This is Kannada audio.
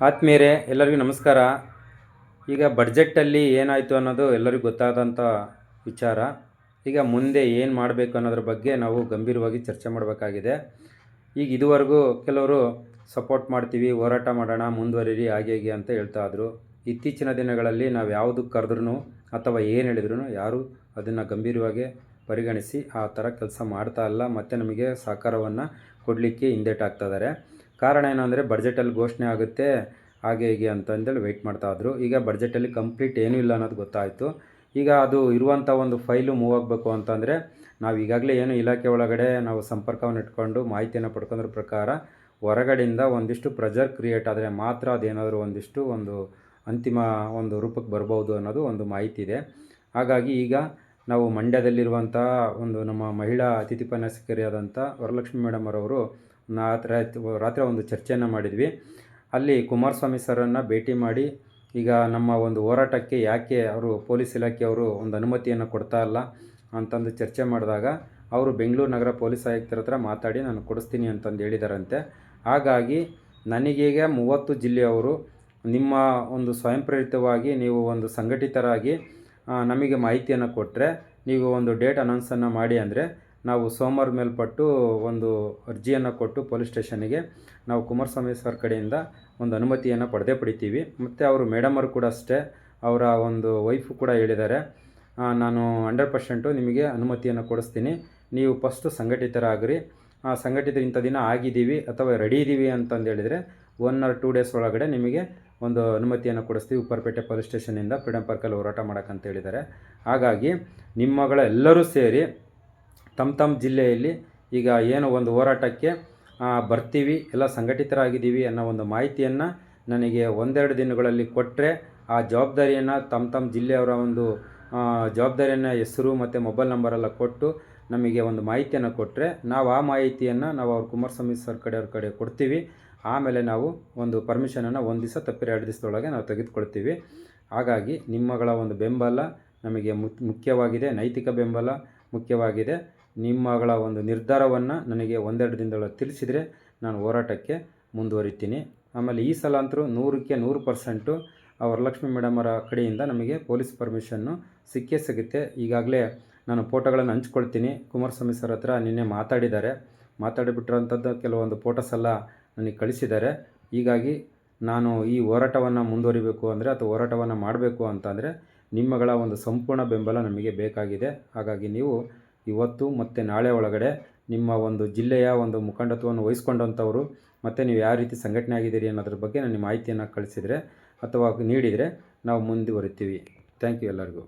ಆತ್ಮೀಯರೇ ಎಲ್ಲರಿಗೂ ನಮಸ್ಕಾರ. ಈಗ ಬಡ್ಜೆಟಲ್ಲಿ ಏನಾಯಿತು ಅನ್ನೋದು ಎಲ್ಲರಿಗೂ ಗೊತ್ತಾದಂಥ ವಿಚಾರ. ಈಗ ಮುಂದೆ ಏನು ಮಾಡಬೇಕು ಅನ್ನೋದ್ರ ಬಗ್ಗೆ ನಾವು ಗಂಭೀರವಾಗಿ ಚರ್ಚೆ ಮಾಡಬೇಕಾಗಿದೆ. ಈಗ ಇದುವರೆಗೂ ಕೆಲವರು ಸಪೋರ್ಟ್ ಮಾಡ್ತೀವಿ, ಹೋರಾಟ ಮಾಡೋಣ, ಮುಂದುವರಿರಿ, ಹಾಗೆ ಹೀಗೆ ಅಂತ ಹೇಳ್ತಾ ಇದ್ರು. ಇತ್ತೀಚಿನ ದಿನಗಳಲ್ಲಿ ನಾವು ಯಾವುದಕ್ಕೆ ಕರೆದ್ರೂ ಅಥವಾ ಏನು ಹೇಳಿದ್ರು ಯಾರೂ ಅದನ್ನು ಗಂಭೀರವಾಗಿ ಪರಿಗಣಿಸಿ ಆ ಥರ ಕೆಲಸ ಮಾಡ್ತಾ ಇಲ್ಲ, ಮತ್ತು ನಮಗೆ ಸಹಕಾರವನ್ನು ಕೊಡಲಿಕ್ಕೆ ಹಿಂದೇಟಾಗ್ತಾ ಇದ್ದಾರೆ. ಕಾರಣ ಏನು ಅಂದರೆ ಬಡ್ಜೆಟಲ್ಲಿ ಘೋಷಣೆ ಆಗುತ್ತೆ ಹಾಗೆ ಹೀಗೆ ಅಂತಂದೇಳಿ ವೆಯ್ಟ್ ಮಾಡ್ತಾಯಿದ್ರು. ಈಗ ಬಡ್ಜೆಟಲ್ಲಿ ಕಂಪ್ಲೀಟ್ ಏನೂ ಇಲ್ಲ ಅನ್ನೋದು ಗೊತ್ತಾಯಿತು. ಈಗ ಅದು ಇರುವಂಥ ಒಂದು ಫೈಲು ಮೂವ್ ಆಗಬೇಕು ಅಂತಂದರೆ ನಾವು ಈಗಾಗಲೇ ಏನು ಇಲಾಖೆ ಒಳಗಡೆ ನಾವು ಸಂಪರ್ಕವನ್ನು ಇಟ್ಕೊಂಡು ಮಾಹಿತಿಯನ್ನು ಪಡ್ಕೊಂಡ್ರ ಪ್ರಕಾರ ಹೊರಗಡೆಯಿಂದ ಒಂದಿಷ್ಟು ಪ್ರೆಜರ್ ಕ್ರಿಯೇಟ್ ಆದರೆ ಮಾತ್ರ ಅದೇನಾದರೂ ಒಂದು ಅಂತಿಮ ಒಂದು ರೂಪಕ್ಕೆ ಬರ್ಬೋದು ಅನ್ನೋದು ಒಂದು ಮಾಹಿತಿ ಇದೆ. ಹಾಗಾಗಿ ಈಗ ನಾವು ಮಂಡ್ಯದಲ್ಲಿರುವಂಥ ನಮ್ಮ ಮಹಿಳಾ ಅತಿಥಿ ಉಪನ್ಯಾಸಕರಿಯಾದಂಥ ವರಲಕ್ಷ್ಮಿ ಮೇಡಮ್ ಅವರವರು ರಾತ್ರಿ ಒಂದು ಚರ್ಚೆಯನ್ನು ಮಾಡಿದ್ವಿ. ಅಲ್ಲಿ ಕುಮಾರಸ್ವಾಮಿ ಸರನ್ನು ಭೇಟಿ ಮಾಡಿ ಈಗ ನಮ್ಮ ಒಂದು ಹೋರಾಟಕ್ಕೆ ಯಾಕೆ ಅವರು ಪೊಲೀಸ್ ಇಲಾಖೆಯವರು ಒಂದು ಅನುಮತಿಯನ್ನು ಕೊಡ್ತಾ ಇಲ್ಲ ಅಂತಂದು ಚರ್ಚೆ ಮಾಡಿದಾಗ ಅವರು ಬೆಂಗಳೂರು ನಗರ ಪೊಲೀಸ್ ಆಯುಕ್ತರ ಹತ್ರ ಮಾತಾಡಿ ನಾನು ಕೊಡಿಸ್ತೀನಿ ಅಂತಂದು ಹೇಳಿದಾರಂತೆ. ಹಾಗಾಗಿ ನನಗೀಗ 30 ಜಿಲ್ಲೆಯವರು ನಿಮ್ಮ ಒಂದು ಸ್ವಯಂ ಪ್ರೇರಿತವಾಗಿ ನೀವು ಒಂದು ಸಂಘಟಿತರಾಗಿ ನಮಗೆ ಮಾಹಿತಿಯನ್ನು ಕೊಟ್ಟರೆ ನೀವು ಒಂದು ಡೇಟ್ ಅನೌನ್ಸನ್ನು ಮಾಡಿ ಅಂದರೆ ನಾವು ಸೋಮವಾರ ಮೇಲ್ಪಟ್ಟು ಒಂದು ಅರ್ಜಿಯನ್ನು ಕೊಟ್ಟು ಪೊಲೀಸ್ ಸ್ಟೇಷನ್ನಿಗೆ ನಾವು ಕುಮಾರಸ್ವಾಮಿ ಸರ್ ಕಡೆಯಿಂದ ಒಂದು ಅನುಮತಿಯನ್ನು ಪಡಿತೀವಿ. ಮತ್ತು ಅವರು ಮೇಡಮರು ಕೂಡ ಅಷ್ಟೇ, ಅವರ ಒಂದು ವೈಫು ಕೂಡ ಹೇಳಿದ್ದಾರೆ, ನಾನು 100% ನಿಮಗೆ ಅನುಮತಿಯನ್ನು ಕೊಡಿಸ್ತೀನಿ, ನೀವು ಫಸ್ಟು ಸಂಘಟಿತರಾಗ್ರಿ, ಸಂಘಟಿತರು ಇಂಥ ದಿನ ಆಗಿದ್ದೀವಿ ಅಥವಾ ರೆಡಿ ಇದ್ದೀವಿ ಅಂತಂದು ಹೇಳಿದರೆ 1 or 2 ಡೇಸ್ ಒಳಗಡೆ ನಿಮಗೆ ಒಂದು ಅನುಮತಿಯನ್ನು ಕೊಡಿಸ್ತೀವಿ ಉಪ್ಪರಪೇಟೆ ಪೊಲೀಸ್ ಸ್ಟೇಷನಿಂದ ಫ್ರೀಡಮ್ ಪಾರ್ಕಲ್ಲಿ ಹೋರಾಟ ಮಾಡೋಕ್ಕಂತ ಹೇಳಿದ್ದಾರೆ. ಹಾಗಾಗಿ ನಿಮ್ಮಗಳ ಎಲ್ಲರೂ ಸೇರಿ ತಮ್ಮ ಜಿಲ್ಲೆಯಲ್ಲಿ ಈಗ ಏನು ಒಂದು ಹೋರಾಟಕ್ಕೆ ಬರ್ತೀವಿ, ಎಲ್ಲ ಸಂಘಟಿತರಾಗಿದ್ದೀವಿ ಅನ್ನೋ ಒಂದು ಮಾಹಿತಿಯನ್ನು ನನಗೆ 1-2 ದಿನಗಳಲ್ಲಿ ಕೊಟ್ಟರೆ ಆ ಜವಾಬ್ದಾರಿಯನ್ನು ತಮ್ಮ ಜಿಲ್ಲೆಯವರ ಒಂದು ಜವಾಬ್ದಾರಿಯನ್ನು ಹೆಸರು ಮತ್ತು ಮೊಬೈಲ್ ನಂಬರೆಲ್ಲ ಕೊಟ್ಟು ನಮಗೆ ಒಂದು ಮಾಹಿತಿಯನ್ನು ಕೊಟ್ಟರೆ ನಾವು ಆ ಮಾಹಿತಿಯನ್ನು ನಾವು ಅವ್ರ ಕುಮಾರಸ್ವಾಮಿ ಸರ್ ಅವ್ರ ಕಡೆ ಕೊಡ್ತೀವಿ. ಆಮೇಲೆ ನಾವು ಒಂದು ಪರ್ಮಿಷನನ್ನು 1 ದಿವಸ ತಪ್ಪಿರ 2 ದಿವಸದೊಳಗೆ ನಾವು ತೆಗೆದುಕೊಳ್ತೀವಿ. ಹಾಗಾಗಿ ನಿಮ್ಮಗಳ ಒಂದು ಬೆಂಬಲ ನಮಗೆ ಮುಖ್ಯವಾಗಿದೆ, ನೈತಿಕ ಬೆಂಬಲ ಮುಖ್ಯವಾಗಿದೆ. ನಿಮ್ಮಗಳ ಒಂದು ನಿರ್ಧಾರವನ್ನು ನನಗೆ 1-2 ದಿನದೊಳಗೆ ತಿಳಿಸಿದರೆ ನಾನು ಹೋರಾಟಕ್ಕೆ ಮುಂದುವರಿತೀನಿ. ಆಮೇಲೆ ಈ ಸಲ ಅಂತೂ 100ಕ್ಕೆ 100% ವರಲಕ್ಷ್ಮಿ ಮೇಡಮರ ಕಡೆಯಿಂದ ನಮಗೆ ಪೊಲೀಸ್ ಪರ್ಮಿಷನ್ನು ಸಿಗುತ್ತೆ. ಈಗಾಗಲೇ ನಾನು ಫೋಟೋಗಳನ್ನು ಹಂಚ್ಕೊಳ್ತೀನಿ. ಕುಮಾರಸ್ವಾಮಿ ಸರ್ ಹತ್ರ ನಿನ್ನೆ ಮಾತಾಡಿಬಿಟ್ಟಿರೋಂಥದ್ದು ಕೆಲವೊಂದು ಫೋಟೋಸ್ ಎಲ್ಲ ನನಗೆ ಕಳಿಸಿದ್ದಾರೆ. ಹೀಗಾಗಿ ನಾನು ಈ ಹೋರಾಟವನ್ನು ಮುಂದುವರಿಬೇಕು ಅಂದರೆ ಅಥವಾ ಹೋರಾಟವನ್ನು ಮಾಡಬೇಕು ಅಂತಂದರೆ ನಿಮ್ಮಗಳ ಒಂದು ಸಂಪೂರ್ಣ ಬೆಂಬಲ ನಮಗೆ ಬೇಕಾಗಿದೆ. ಹಾಗಾಗಿ ನೀವು ಇವತ್ತು ಮತ್ತು ನಾಳೆ ಒಳಗಡೆ ನಿಮ್ಮ ಒಂದು ಜಿಲ್ಲೆಯ ಒಂದು ಮುಖಂಡತ್ವವನ್ನು ವಹಿಸ್ಕೊಂಡಂಥವರು ಮತ್ತು ನೀವು ಯಾವ ರೀತಿ ಸಂಘಟನೆ ಆಗಿದ್ದೀರಿ ಅನ್ನೋದ್ರ ಬಗ್ಗೆ ನನಗೆ ಮಾಹಿತಿಯನ್ನು ಕಳಿಸಿದರೆ ಅಥವಾ ನೀಡಿದರೆ ನಾವು ಮುಂದುವರಿತೀವಿ. ಥ್ಯಾಂಕ್ ಯು ಎಲ್ಲರಿಗೂ.